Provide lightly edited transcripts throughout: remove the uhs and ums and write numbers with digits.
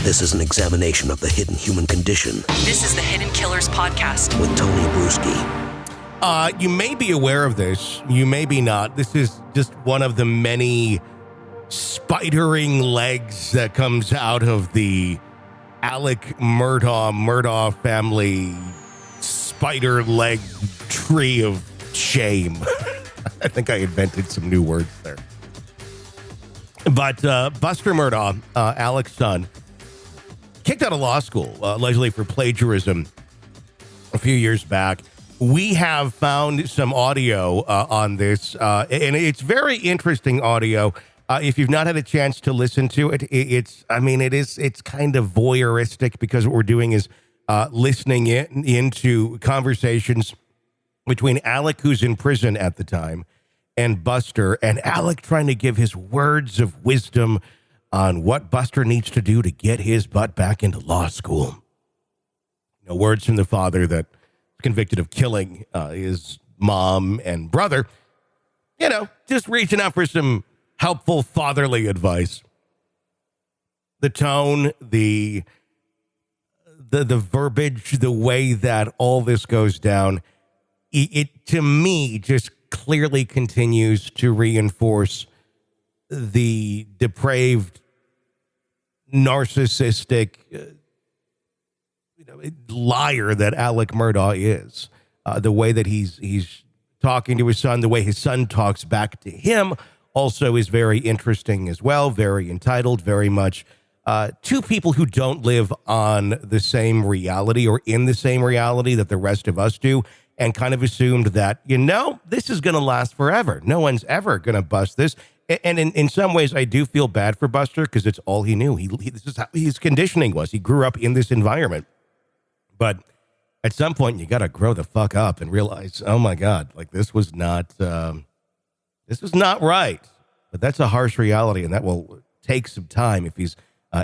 This is an examination of the hidden human condition. This is the Hidden Killers Podcast. With Tony Bruschi. You may be aware of this. You may be not. This is just one of the many spidering legs that comes out of the Alec Murdaugh family spider leg tree of shame. I think I invented some new words there. But Buster Murdaugh, Alec's son, kicked out of law school, allegedly for plagiarism a few years back. We have found some audio on this, and it's very interesting audio. If you've not had a chance to listen to it, it's kind of voyeuristic, because what we're doing is listening into conversations between Alec, who's in prison at the time, and Buster, and Alec trying to give his words of wisdom on what Buster needs to do to get his butt back into law school. Words from the father that convicted of killing his mom and brother, just reaching out for some helpful fatherly advice. The tone, the verbiage, the way that all this goes down, it to me just clearly continues to reinforce the depraved, narcissistic liar that Alec Murdaugh is. The way that he's talking to his son, the way his son talks back to him also is very interesting as well, very entitled, very much two people who don't live on the same reality or in the same reality that the rest of us do, and kind of assumed that, this is going to last forever. No one's ever going to bust this. And in some ways, I do feel bad for Buster, because it's all he knew. This is how his conditioning was. He grew up in this environment. But at some point, you got to grow the fuck up and realize, oh my God, this was not right. But that's a harsh reality, and that will take some time if he's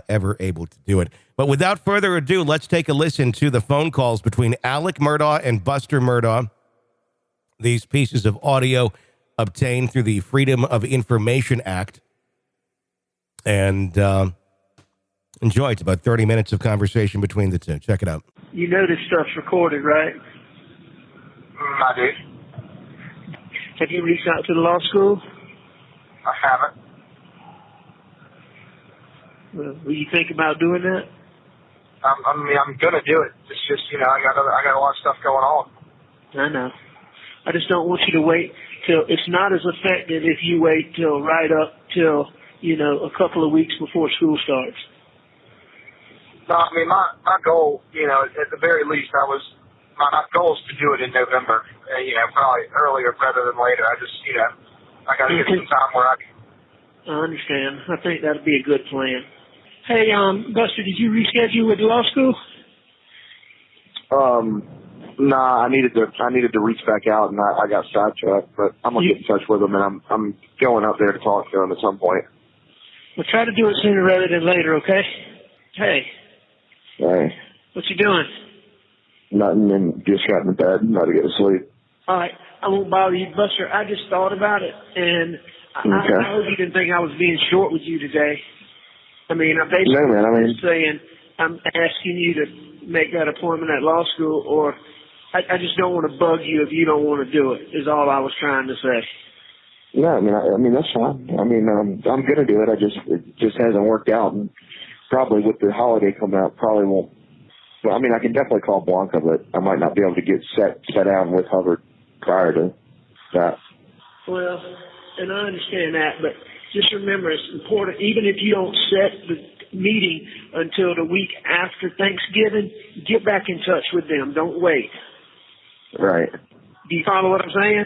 ever able to do it. But without further ado, let's take a listen to the phone calls between Alec Murdaugh and Buster Murdaugh. These pieces of audio obtained through the Freedom of Information Act. And enjoy. It's about 30 minutes of conversation between the two. Check it out. You know this stuff's recorded, right? I do. Have you reached out to the law school? I haven't. Well, will you think about doing that? I'm gonna do it. It's just, I got a lot of stuff going on. I know. I just don't want you to wait till it's not as effective if you wait till right up till, a couple of weeks before school starts. No, my goal, at the very least, my goal is to do it in November. Probably earlier rather than later. I just, I got to get some time where I can. I understand. I think that'd be a good plan. Hey, Buster, did you reschedule with the law school? Nah, I needed to reach back out, and I got sidetracked. But I'm gonna get in touch with them, and I'm going up there to talk to them at some point. Well, try to do it sooner rather than later, okay? Hey. Hey. What you doing? Nothing, and just got in bed, about to get to sleep. All right, I won't bother you, Buster. I just thought about it, and okay. I hope you didn't think I was being short with you today. I'm basically saying I'm asking you to make that appointment at law school, or I just don't want to bug you if you don't want to do it, is all I was trying to say. No, I mean that's fine. I'm going to do it. It just hasn't worked out, and probably with the holiday coming up, probably won't. Well, I can definitely call Blanca, but I might not be able to get set down with Hubbard prior to that. Well, and I understand that, but just remember, it's important, even if you don't set the meeting until the week after Thanksgiving, get back in touch with them. Don't wait. Right. Do you follow what I'm saying?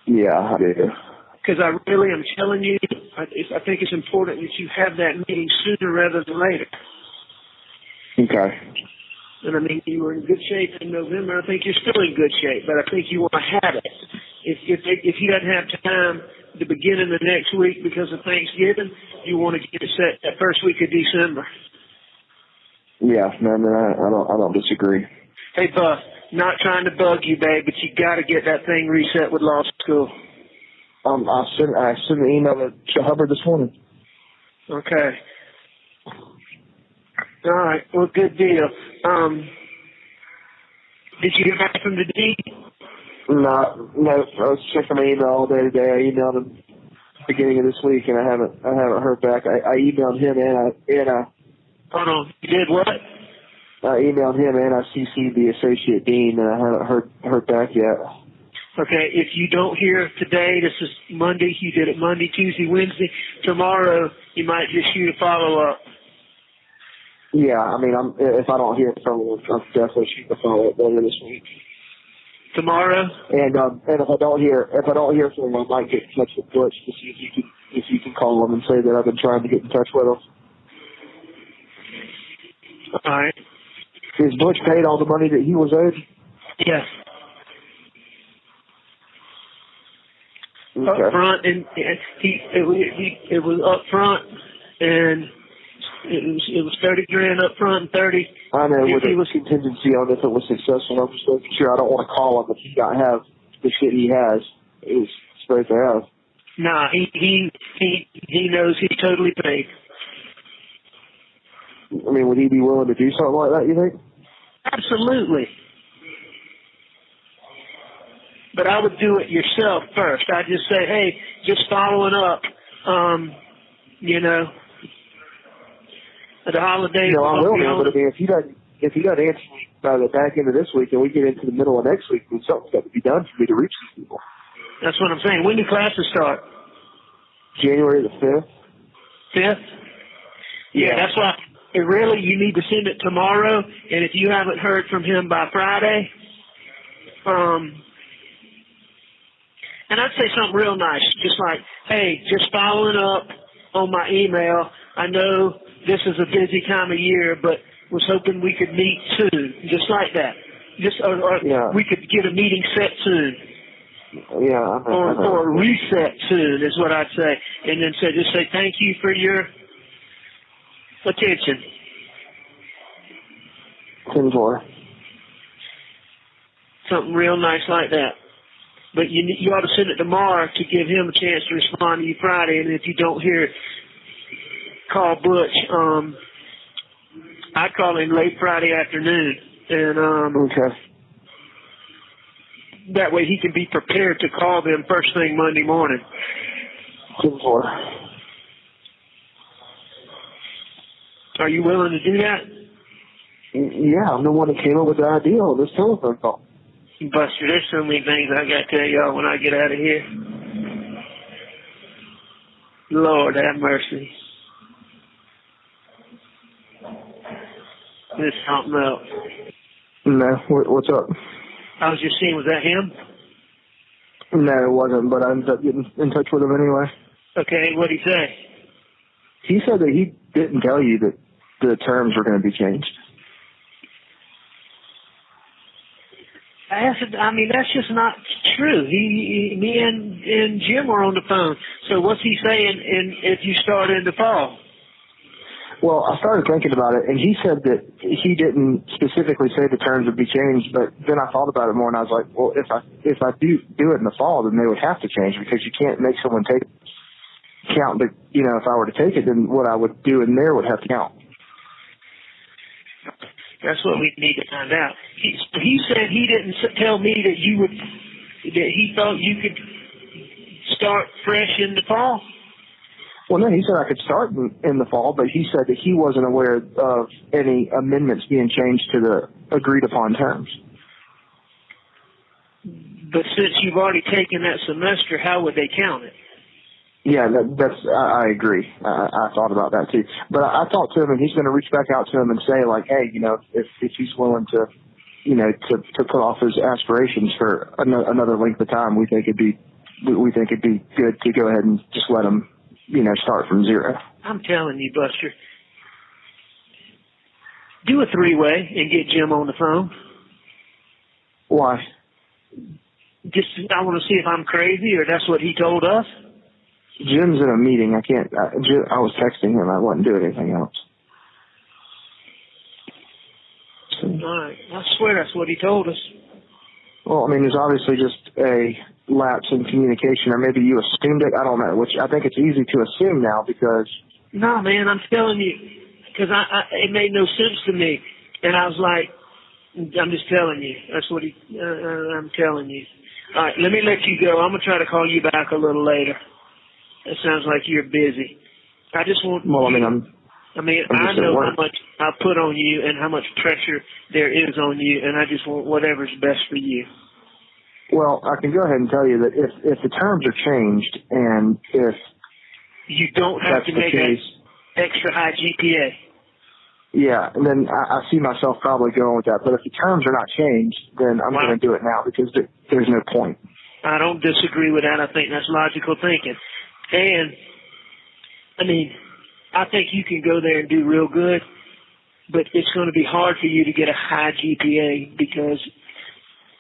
Yeah, I do. Because I really am telling you, I think it's important that you have that meeting sooner rather than later. Okay. And you were in good shape in November. I think you're still in good shape, but I think you want to have it. If you don't have time at the beginning of next week because of Thanksgiving, you want to get it set that first week of December. Yeah, I don't disagree. Hey, Buff, not trying to bug you, babe, but you got to get that thing reset with law school. I sent an email to Hubbard this morning. Okay. All right. Well, good deal. Did you hear back from the dean? No. I was checking my email all day today. I emailed him beginning of this week, and I haven't heard back. I emailed him and Hold on. You did what? I emailed him and I CC'd the associate dean, and I haven't heard back yet. Okay. If you don't hear today, this is Monday. You did it Monday, Tuesday, Wednesday. Tomorrow, you might just shoot a follow-up. Yeah, I mean, if I don't hear from him, I'm definitely shooting a follow-up later this week. Tomorrow? And if I don't hear from him, I might get in touch with Butch to see if you can call him and say that I've been trying to get in touch with him. All right. Is Butch paid all the money that he was owed? Yes. Okay. Up front, and it was up front, and it was $30,000 up front and 30. I know with a contingency on if it was successful. I'm just making sure I don't want to call him if he not have the shit he has. He's supposed to have. Nah, he knows he's totally paid. I mean, would he be willing to do something like that, you think? Absolutely. But I would do it yourself first. I'd just say, hey, just following up, the holidays. No, I will, man, but I mean, if he doesn't answer me by the back end of this week and we get into the middle of next week, then something's got to be done for me to reach these people. That's what I'm saying. When do classes start? January the 5th. 5th? Yeah, that's why. Really, you need to send it tomorrow, and if you haven't heard from him by Friday, and I'd say something real nice, just like, hey, just following up on my email. I know this is a busy time of year, but was hoping we could meet soon, just like that. Or we could get a meeting set soon. Yeah. Or a reset soon is what I'd say. And then just say thank you for your attention. 10-4. Something real nice like that. But you ought to send it tomorrow to give him a chance to respond to you Friday. And if you don't hear, call Butch. I call him late Friday afternoon. And okay. That way he can be prepared to call them first thing Monday morning. 10-4. Are you willing to do that? Yeah, I'm the one that came up with the idea of this telephone call. Buster, there's so many things I got to tell y'all when I get out of here. Lord have mercy. This is something else. No, what's up? I was just seeing, was that him? No, it wasn't, but I ended up getting in touch with him anyway. Okay, what'd he say? He said that he didn't tell you that the terms were going to be changed. I mean, that's just not true. Me and Jim were on the phone. So what's he saying if you start in the fall? Well, I started thinking about it, and he said that he didn't specifically say the terms would be changed, but then I thought about it more, and I was like, well, if I do it in the fall, then they would have to change, because you can't make someone take count. But, if I were to take it, then what I would do in there would have to count. That's what we need to find out. He said he didn't tell me that he thought you could start fresh in the fall. Well, no, he said I could start in the fall, but he said that he wasn't aware of any amendments being changed to the agreed upon terms. But since you've already taken that semester, how would they count it? Yeah, I agree. I thought about that too. But I talked to him, and he's going to reach back out to him and say, like, hey, if he's willing to, to put off his aspirations for another length of time, we think it'd be good to go ahead and just let him, start from zero. I'm telling you, Buster, do a 3-way and get Jim on the phone. Why? I want to see if I'm crazy or that's what he told us. Jim's in a meeting. I can't. I was texting him. I wasn't doing anything else. So, all right. I swear that's what he told us. Well, I mean, there's obviously just a lapse in communication, or maybe you assumed it. I don't know. Which I think it's easy to assume now because. No, man. I'm telling you, because it made no sense to me. And I was like, I'm just telling you. That's what I'm telling you. All right, let me let you go. I'm going to try to call you back a little later. It sounds like you're busy. I just want I know how much I put on you and how much pressure there is on you, and I just want whatever's best for you. Well, I can go ahead and tell you that if the terms are changed and if you don't have to make an extra high GPA. Yeah, and then I see myself probably going with that. But if the terms are not changed, then I'm going to do it now because there's no point. I don't disagree with that. I think that's logical thinking. And, I mean, I think you can go there and do real good, but it's going to be hard for you to get a high GPA because,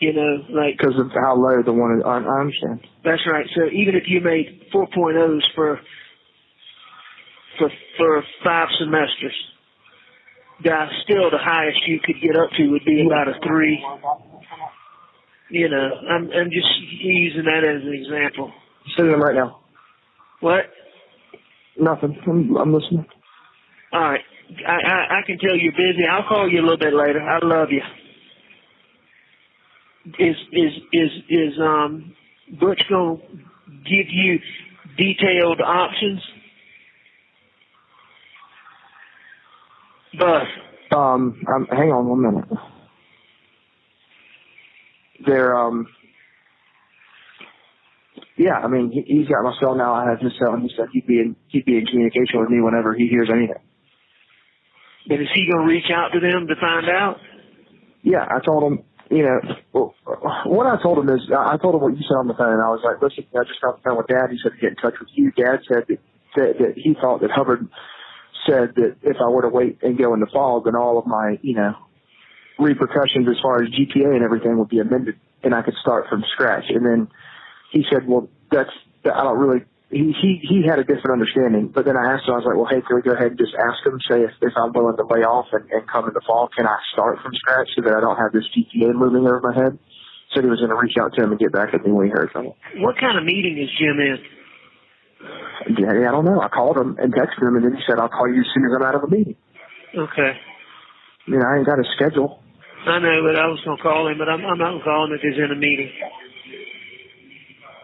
you know, like... Because of how low the one is. I understand. That's right. So even if you made 4.0s for 5 semesters, still the highest you could get up to would be about a 3. You know, I'm just using that as an example. Sending them right now. What? Nothing. I'm listening. All right. I can tell you're busy. I'll call you a little bit later. I love you. Is Butch gonna give you detailed options? Buzz. Hang on 1 minute. Yeah, I mean, he's got my cell now. I have his cell, and he said he'd be in communication with me whenever he hears anything. But is he going to reach out to them to find out? Yeah, I told him, you know, what I told him is, I told him what you said on the phone, and I was like, listen, I just got off the phone with Dad. He said to get in touch with you. Dad said that he thought that Hubbard said that if I were to wait and go in the fall, then all of my, you know, repercussions as far as GPA and everything would be amended, and I could start from scratch. And then he said, well, I don't really, he had a different understanding. But then I asked him, I was like, well, hey, can we go ahead and just ask him, say if I'm willing to lay off and come in the fall, can I start from scratch so that I don't have this GPA looming over my head? Said he was going to reach out to him and get back at me when he heard from him. What kind of meeting is Jim in? Yeah, I don't know. I called him and texted him, and then he said, I'll call you as soon as I'm out of a meeting. Okay. You know, I ain't got a schedule. I know, but I was going to call him, but I'm not going to call him if he's in a meeting.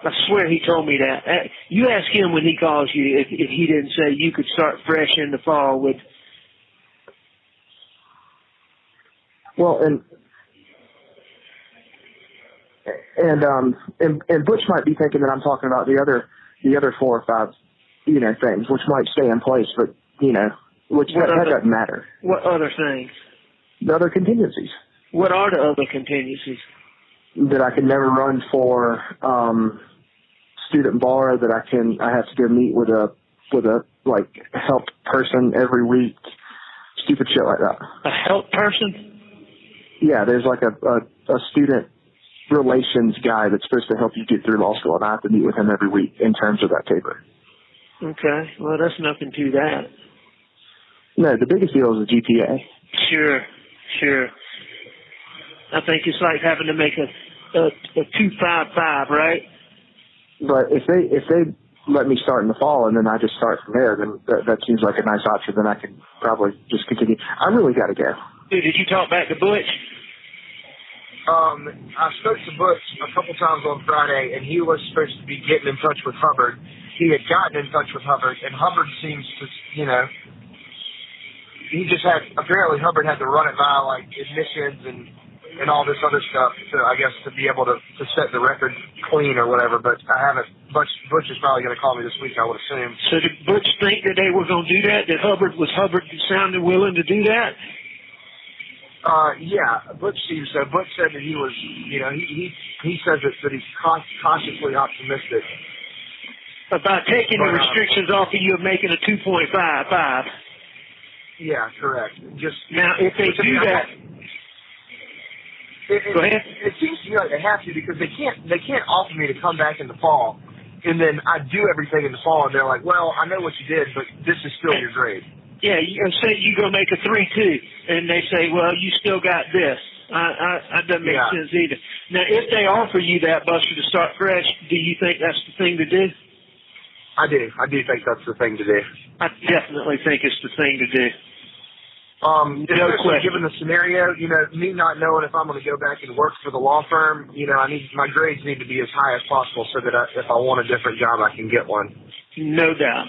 I swear he told me that. You ask him when he calls you if he didn't say you could start fresh in the fall with. Well, and Butch might be thinking that I'm talking about the other 4 or 5, you know, things which might stay in place, but you know, that doesn't matter. What other things? The other contingencies. What are the other contingencies? That I can never run for student bar, that I have to go meet with a like help person every week, stupid shit like that. A help person? Yeah, there's like a student relations guy that's supposed to help you get through law school, and I have to meet with him every week in terms of that paper. Okay, well that's nothing to that. No, the biggest deal is the GPA. Sure. I think it's like having to make a 2.55, right? But if they let me start in the fall and then I just start from there, then that seems like a nice option. Then I can probably just continue. I really got to go. Dude, did you talk back to Butch? I spoke to Butch a couple times on Friday, and he was supposed to be getting in touch with Hubbard. He had gotten in touch with Hubbard, and Hubbard seems to, you know, apparently Hubbard had to run it by, like, admissions and all this other stuff to be able to set the record clean or whatever, but I haven't. Butch is probably going to call me this week, I would assume. So did Butch think that they were going to do that? Was Hubbard sounding willing to do that? Yeah, Butch seems so. Butch said that he was, you know, he says that he's cautiously optimistic. About taking the restrictions off of you of making a 2.55. Yeah, correct. Now, if they do that... Go ahead. It seems to me like they have to, because they can't offer me to come back in the fall, and then I do everything in the fall, and they're like, well, I know what you did, but this is still your grade. Yeah, say you're going to make a 3.2, and they say, well, you still got this. That doesn't make sense either. Now, if they offer you that, Buster, to start fresh, do you think that's the thing to do? I do. I do think that's the thing to do. I definitely think it's the thing to do. Especially given the scenario, me not knowing if I'm going to go back and work for the law firm, my grades need to be as high as possible so that if I want a different job, I can get one. No doubt.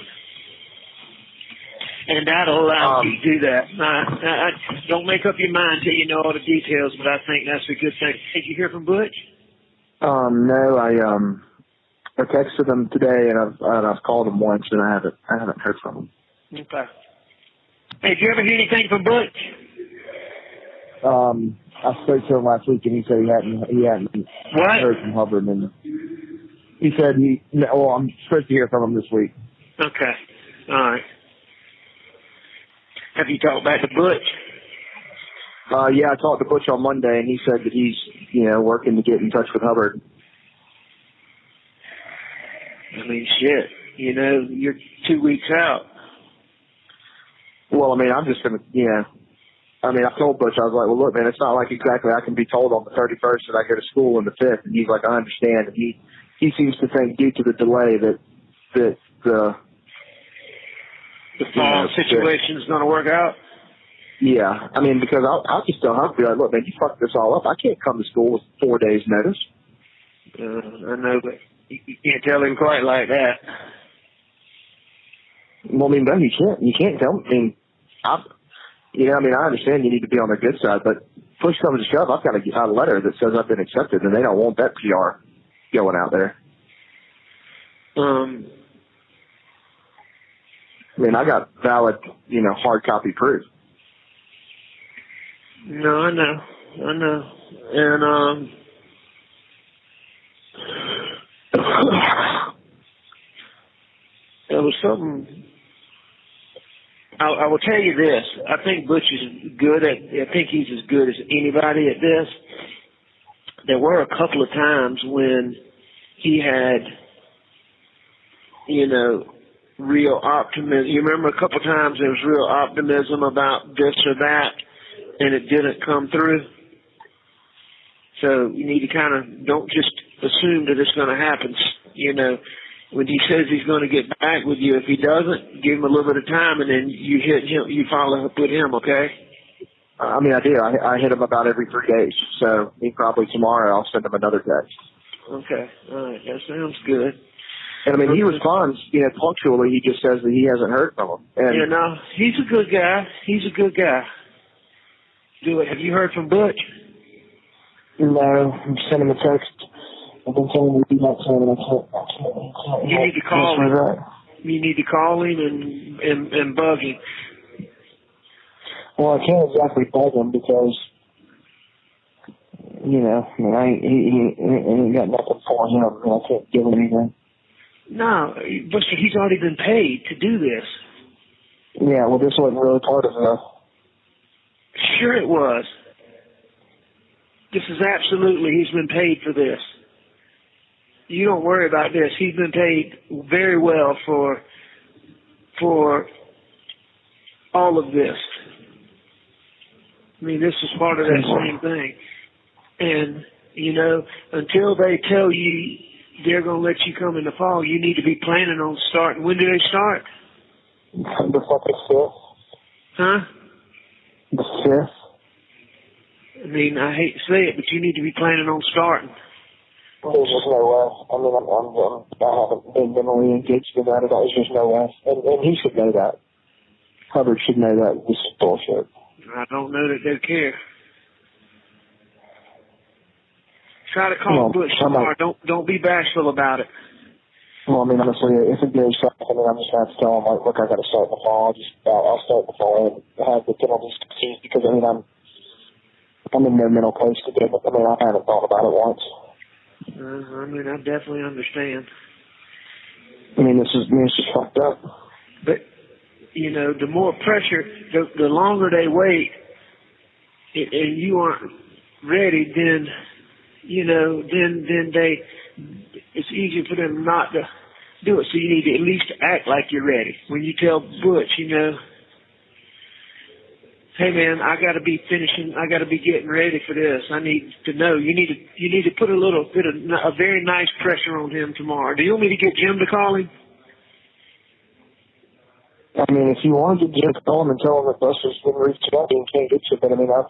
And that'll allow you to do that. Don't make up your mind till you know all the details, but I think that's a good thing. Did you hear from Butch? No, I texted him today and I've called him once and I haven't heard from him. Okay. Hey, did you ever hear anything from Butch? I spoke to him last week and he said he hadn't heard from Hubbard, and he said I'm supposed to hear from him this week. Okay. All right. Have you talked back to Butch? Yeah, I talked to Butch on Monday and he said that he's, working to get in touch with Hubbard. I mean, shit. You're 2 weeks out. Well, I mean, I'm just going to, I told Butch, I was like, well, look, man, it's not like exactly I can be told on the 31st that I go to school on the 5th. And he's like, I understand. And he seems to think due to the delay that the fall situation is going to work out. Yeah. I mean, because I'll just tell him, be like, look, man, you fucked this all up. I can't come to school with 4 days notice. I know, but you can't tell him quite like that. Well, I mean, no, you can't tell him. I understand you need to be on the good side, but push comes to shove, I've got to get out a letter that says I've been accepted, and they don't want that PR going out there. I mean, I got valid, hard copy proof. No, I know. And, there was something, I will tell you this, I think Butch is I think he's as good as anybody at this. There were a couple of times when he had, real optimism. You remember a couple of times there was real optimism about this or that, and it didn't come through. So you need to kind of, don't just assume that it's going to happen. When he says he's going to get back with you, if he doesn't, give him a little bit of time, and then you hit him. You follow up with him, okay? I mean, I do. I hit him about every 3 days. So probably tomorrow I'll send him another text. Okay, all right, that sounds good. And I mean, he responds, punctually. He just says that he hasn't heard from him. And he's a good guy. He's a good guy. Have you heard from Butch? No, I'm sending him a text. I've been telling him to do that, and I can't. You need to call him. You need to call him and bug him. Well, I can't exactly bug him because, he ain't got nothing for him. I can't give him anything. No, Buster, he's already been paid to do this. Yeah, well, this wasn't really part of it. Sure it was. This is absolutely, he's been paid for this. You don't worry about this. He's been paid very well for all of this. I mean, this is part of that same thing. And, until they tell you they're going to let you come in the fall, you need to be planning on starting. When do they start? The fucking 5th. Huh? The 5th. I mean, I hate to say it, but you need to be planning on starting. There's just no way. I mean, I haven't been mentally engaged in that. There's just no way. And he should know that. Hubbard should know that. This is bullshit. I don't know that they care. Try to call Butch tomorrow. Don't be bashful about it. Well, I mean, honestly, if it goes south, I'm just going to have to tell him, like, look, I got to start in the fall. I'll start in the fall and have the penalties confused because, I'm in no mental place to do it. I haven't thought about it once. I definitely understand. This is fucked up. But, the more pressure, the longer they wait, and you aren't ready, then, then it's easier for them not to do it. So you need to at least act like you're ready. When you tell Butch, hey man, I got to be getting ready for this. I need to know. You need to put a little bit of a very nice pressure on him tomorrow. Do you want me to get Jim to call him? I mean, if you want to get Jim to call him and tell him that Buster's been reaching out and can't get you, but I mean, I'm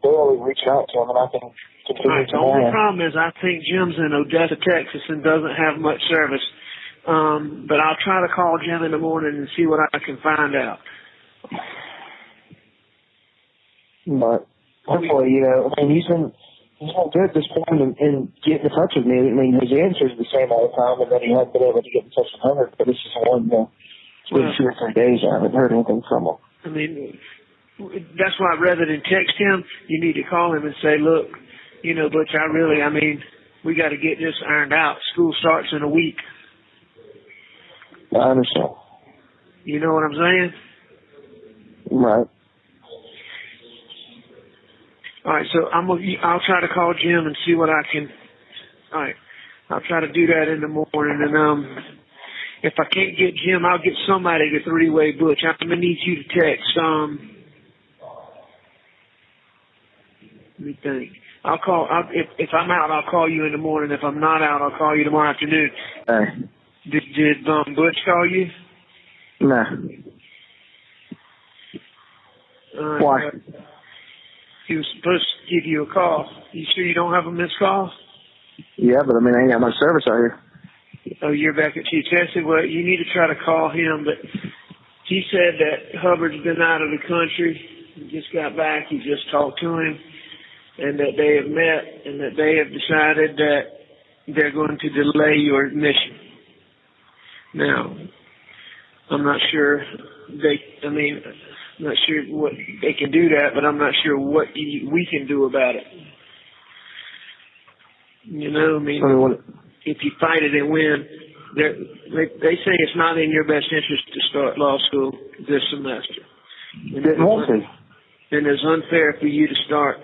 thoroughly reaching out to him, and I can continue The only problem is I think Jim's in Odessa, Texas, and doesn't have much service. But I'll try to call Jim in the morning and see what I can find out. But hopefully, you know, I mean, he's been good at this point in getting in touch with me. I mean, his answer's the same all the time, and then he hasn't been able to get in touch with Hunter. But this is one, it's been 2 or 3 days I haven't heard anything from him. I mean, that's why rather than text him, you need to call him and say, look, you know, Butch, we got to get this ironed out. School starts in a week. I understand. You know what I'm saying? Right. All right, so I'll try to call Jim and see what I can. All right, I'll try to do that in the morning, and if I can't get Jim, I'll get somebody to three-way Butch. I'm gonna need you to text. Let me think. If I'm out, I'll call you in the morning. If I'm not out, I'll call you tomorrow afternoon. Hey. Did Butch call you? No. Why? He was supposed to give you a call. You sure you don't have a missed call? Yeah, but I mean, I ain't got much service out here. Oh, you're back at Chief Tessie? Well, you need to try to call him, but he said that Hubbard's been out of the country. He just got back. He just talked to him, and that they have met, and that they have decided that they're going to delay your admission. Now, I'm not sure I'm not sure what they can do that, but I'm not sure what we can do about it. You know, I mean, if you fight it and win, they say it's not in your best interest to start law school this semester. It won't be. And it's unfair for you to start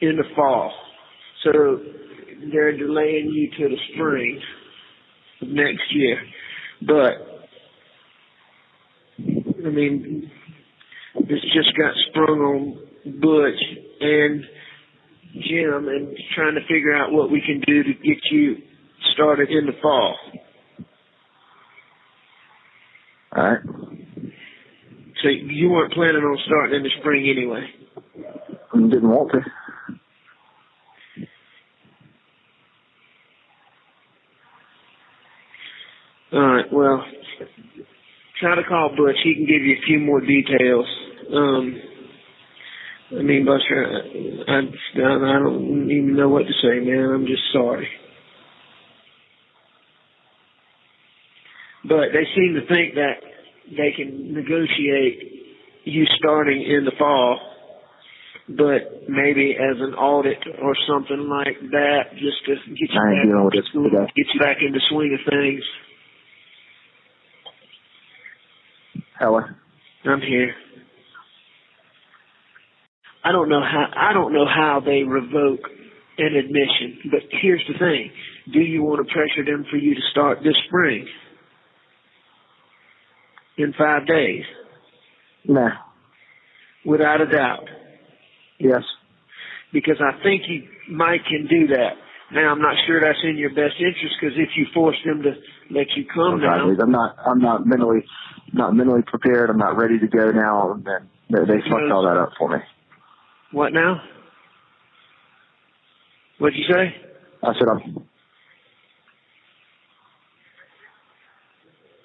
in the fall. So they're delaying you to the spring of next year. But, I mean, this just got sprung on Butch and Jim and trying to figure out what we can do to get you started in the fall. All right. So you weren't planning on starting in the spring anyway? Didn't want to. All right, well, try to call Butch. He can give you a few more details. I mean, Buster, I don't even know what to say, man. I'm just sorry. But they seem to think that they can negotiate you starting in the fall, but maybe as an audit or something like that, just to get you back in the swing of things. Hello. I'm here. I don't know how they revoke an admission, but here's the thing. Do you want to pressure them for you to start this spring? In 5 days? No. Without a doubt? Yes. Because I think Mike can do that. Now, I'm not sure that's in your best interest, because if you force them to let you come now. I'm not mentally prepared. I'm not ready to go now. And they fucked all that up for me. What now? What'd you say? I said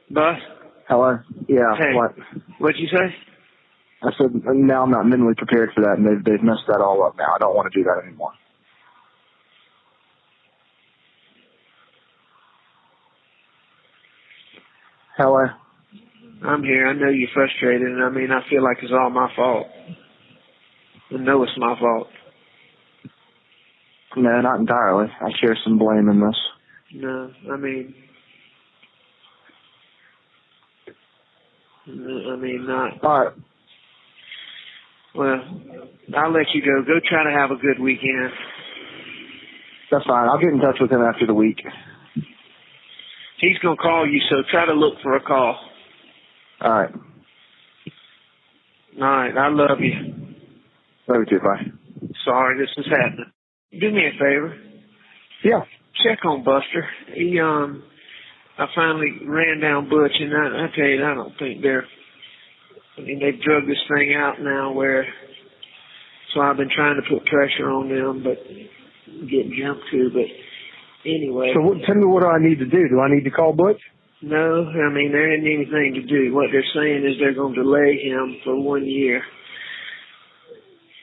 Bus? Hello? Yeah, hey, what? What'd you say? I said, now I'm not mentally prepared for that, and they've messed that all up now. I don't want to do that anymore. Hello? I'm here. I know you're frustrated, and I mean, I feel like it's all my fault. I know it's my fault. No, not entirely. I share some blame in this. No, I mean, not. All right. Well, I'll let you go. Go try to have a good weekend. That's fine. I'll get in touch with him after the week. He's going to call you, so try to look for a call. All right. All right. I love you. Love you too. Bye. Sorry this is happening. Do me a favor. Yeah. Check on Buster. I finally ran down Butch, and I tell you, I don't think they've drug this thing out now so I've been trying to put pressure on them, but getting jumped to, but anyway. So tell me, what do I need to do? Do I need to call Butch? No, there isn't anything to do. What they're saying is they're going to delay him for 1 year.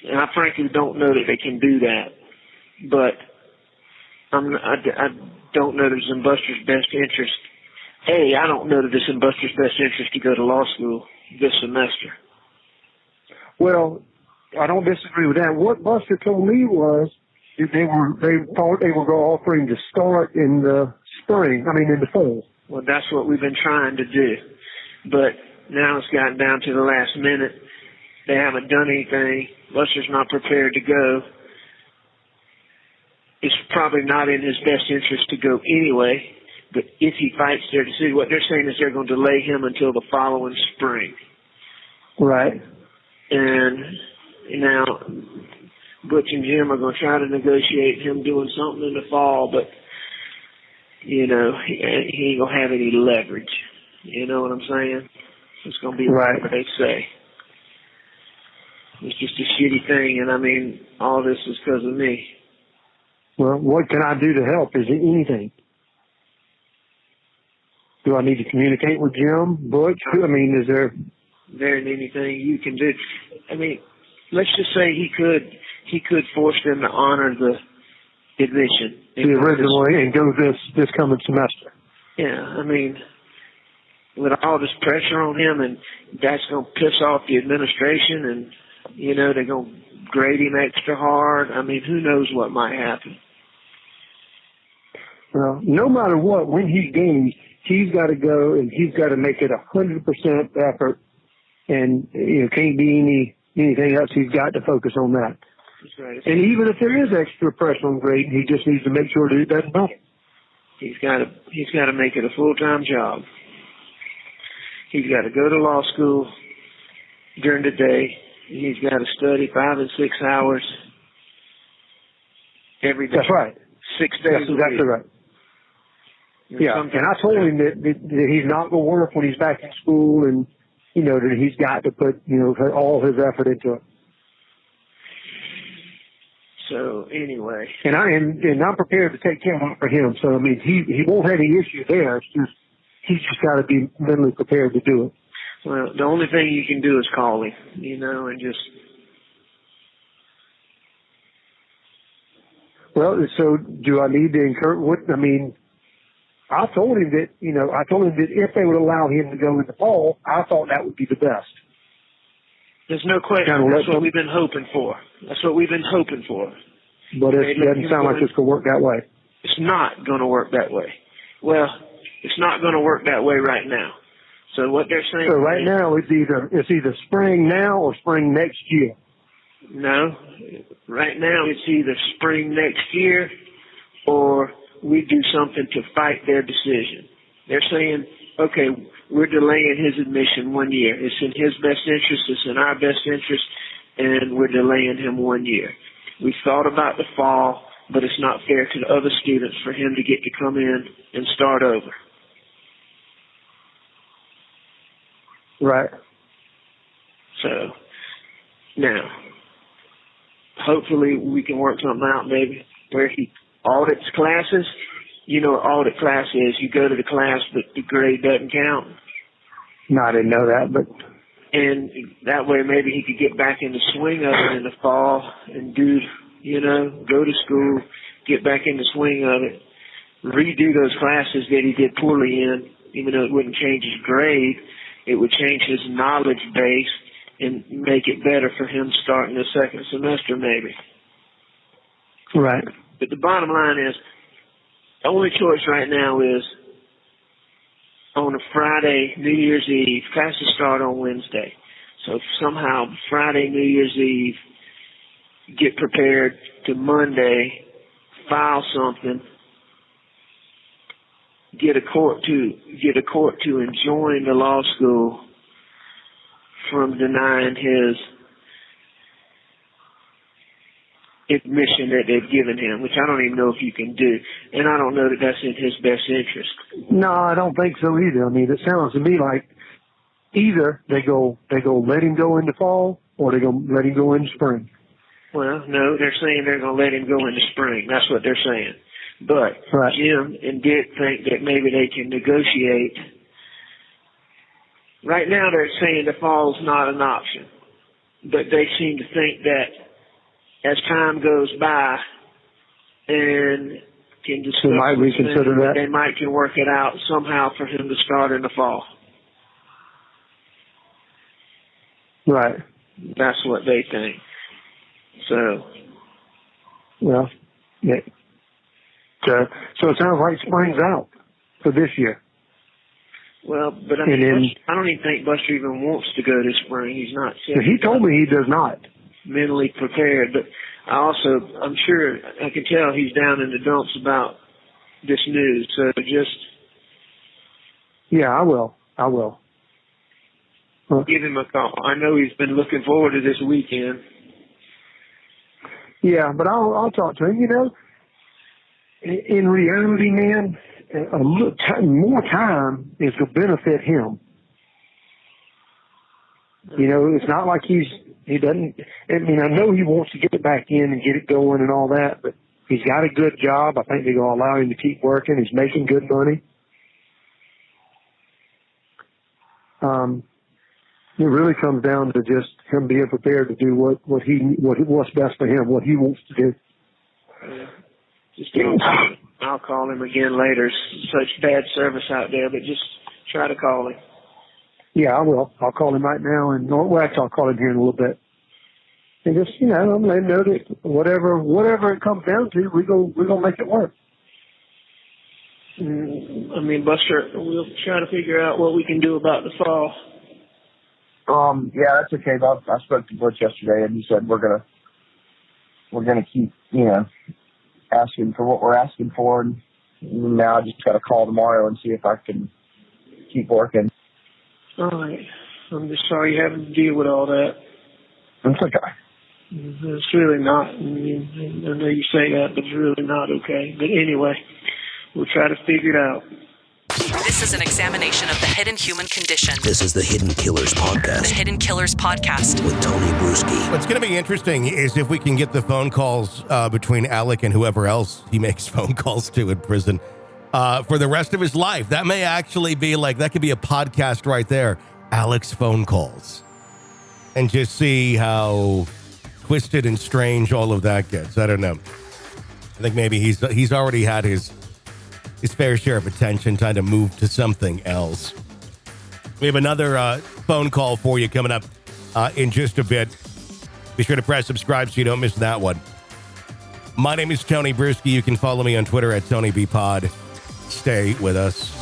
And I frankly don't know that they can do that, but I don't know that it's in Buster's best interest. I don't know that it's in Buster's best interest to go to law school this semester. Well, I don't disagree with that. What Buster told me was they thought they were offering to start in the in the fall. Well, that's what we've been trying to do, but now it's gotten down to the last minute. They haven't done anything. Buster's not prepared to go. It's probably not in his best interest to go anyway, but if he fights their decision, what they're saying is they're going to delay him until the following spring. Right. And now Butch and Jim are going to try to negotiate him doing something in the fall, but, he ain't going to have any leverage. You know what I'm saying? It's going to be right. What they say. It's just a shitty thing, and all this is because of me. Well, what can I do to help? Is it anything? Do I need to communicate with Jim, Butch? Is there... There isn't anything you can do. Let's just say he could force them to honor the admission. The original and go this coming semester. Yeah, with all this pressure on him, and that's going to piss off the administration, and, they're going to grade him extra hard. Who knows what might happen. Well, no matter what, when he games, he's got to go and he's got to make it 100% effort, and can't be anything else. He's got to focus on that. That's right. And even if there is extra pressure on grading, he just needs to make sure that it doesn't matter. He's got to make it a full-time job. He's got to go to law school during the day. He's got to study 5 and 6 hours every day. That's right. 6 days. That's exactly right. Yeah, and I told him that he's not going to work when he's back in school, and that he's got to put all his effort into it. So anyway, and I'm prepared to take care of it for him. So he won't have any issue there. It's just he's just got to be mentally prepared to do it. Well, the only thing you can do is call him, and just. Well, so do I need to encourage? I told him that if they would allow him to go in the fall, I thought that would be the best. There's no question. That's what we've been hoping for. But it doesn't sound like it's going to work that way. It's not going to work that way. Well, it's not going to work that way right now. So what they're saying. So right now it's either spring now or spring next year. No, right now it's either spring next year or we do something to fight their decision. They're saying, okay, we're delaying his admission 1 year. It's in his best interest. It's in our best interest, and we're delaying him 1 year. We thought about the fall, but it's not fair to the other students for him to get to come in and start over. Right. So, now, hopefully we can work something out, maybe, where he audits classes. You know what audit class is. You go to the class, but the grade doesn't count. No, I didn't know that, but... And that way maybe he could get back in the swing of it in the fall and go to school, get back in the swing of it, redo those classes that he did poorly in, even though it wouldn't change his grade. It would change his knowledge base and make it better for him starting the second semester maybe. Right. But the bottom line is, the only choice right now is on a Friday, New Year's Eve. Classes start on Wednesday. So somehow Friday, New Year's Eve, get prepared to Monday, file something, get a court to enjoin the law school from denying his admission that they've given him, which I don't even know if you can do. And I don't know that that's in his best interest. No, I don't think so either. I mean, it sounds to me like either they go let him go in the fall or they go let him go in the spring. Well, no, they're saying they're going to let him go in the spring. That's what they're saying. But right. Jim and Dick think that maybe they can negotiate. Right now they're saying the fall's not an option. But they seem to think that as time goes by and can discuss, they might reconsider that. They might can work it out somehow for him to start in the fall. Right. That's what they think. So. Well, yeah. So it sounds like spring's out for this year. Well, but I mean, I don't even think Buster even wants to go this spring. He's not. He told me he does not. Mentally prepared, but I'm sure I can tell he's down in the dumps about this news. So just. Yeah, I will. Give him a call. I know he's been looking forward to this weekend. Yeah, but I'll talk to him. You know, in reality, man, more time is to benefit him. You know, it's not like he doesn't. I mean, I know he wants to get it back in and get it going and all that, but he's got a good job. I think they're going to allow him to keep working. He's making good money. It really comes down to just him being prepared to do what's best for him, what he wants to do. I'll call him again later. Such bad service out there, but just try to call him. Yeah, I will. I'll call him right now, I'll call him here in a little bit. And just, I'm letting him know that whatever it comes down to, we're gonna make it work. I mean, Buster, we'll try to figure out what we can do about the fall. Yeah, that's okay. I spoke to Butch yesterday, and he said we're gonna keep, asking for what we're asking for, and now I just got to call tomorrow and see if I can keep working. All right. I'm just sorry you're having to deal with all that. It's okay. It's really not. I know you say that, but it's really not okay. But anyway, we'll try to figure it out. This is an examination of the hidden human condition. This is the Hidden Killers Podcast. The Hidden Killers Podcast. With Tony Bruschi. What's going to be interesting is if we can get the phone calls between Alec and whoever else he makes phone calls to in prison for the rest of his life. That may actually be that could be a podcast right there. Alec's phone calls. And just see how twisted and strange all of that gets. I don't know. I think maybe he's already had his fair share of attention, trying to move to something else. We have another phone call for you coming up in just a bit. Be sure to press subscribe so you don't miss that one. My name is Tony Bruschi. You can follow me on Twitter at TonyBPod. Stay with us.